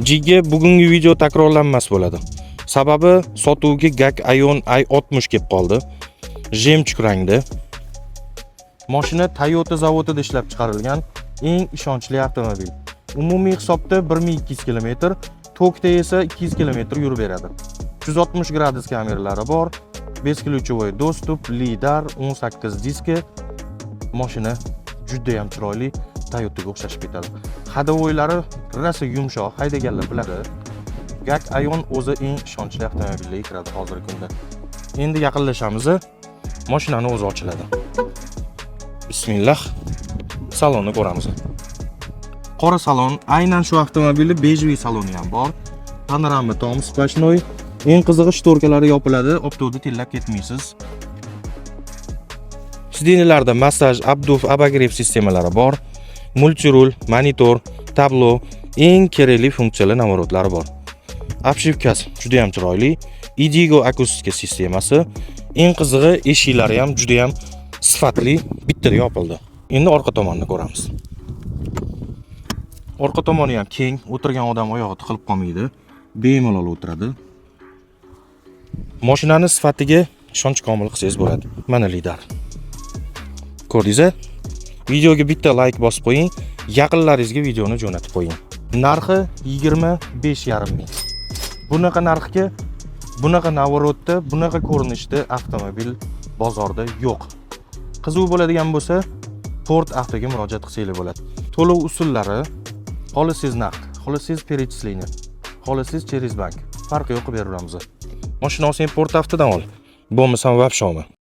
Jigga bugungi video takrorlanmas bo'ladi. Sababi sotuvga GAC Aion i60 kelib qoldi. Jemchug rangda. Mashina Toyota zavodida ishlab chiqarilgan eng ishonchli avtomobil. Umumiy hisobda 1200 km, tokda esa 200 km yurib beradi. 360 gradus kameralari bor, besklyuchovoy dostup, lidar, 18 diski. Mashina juda ham chiroyli, Toyotaga o'xshashib ketadi. Hadovoylari rosa yumshoq, haydaganlar biladi. GAC Aion o'zi eng ishonchli avtomobillarga kiradi hozirgi kunda. Endi yaqinlashamiz. Mashinani o'zi ochiladi. Bismillah. Salonni ko'ramiz. Qora salon, aynan shu avtomobilning bejviy saloni ham bor. Panorama tom splashnoy. Eng qizig'i shtorkalari yopiladi, optovda tillab ketmaysiz. Sidenilarda massaj, abduf, abagrev sistemalari bor. Multirul, monitor, tablo, eng kerakli funksiyalar navorodlari bor. Obshivkasi juda ham chiroyli. Idigo akustika sistemasi. Eng qizig'i eshiklari ham juda ham sifatli, bittada yopildi. Endi orqa tomonni ko'ramiz. Orqa tomoni ham keng, o'tirgan odam oyog'i tiqilib qolmaydi. Bemalol o'tiradi. Mashinani sifatiga ishonch komil qilsangiz bo'ladi. Mana lidar. Ko'rdingiz-a? Videoga bitta like bosib qo'ying, yaqinlaringizga videoni jo'natib qo'ying. Narxi 25,5 ming. Bunaqa narxga, bunaqa navorodda, bunaqa ko'rinishda avtomobil bozorda yo'q. Qiziq bo'ladigan bo'lsa, Ford Avtoga murojaat qilsangiz bo'ladi. To'lov usullari: xohlasangiz naqd, xohlasangiz перечисление, xohlasangiz через bank. Farqi yo'q, berib beramiz. Mashina olsang Ford Avtodan ol. Bo'lmasa Vapshomi.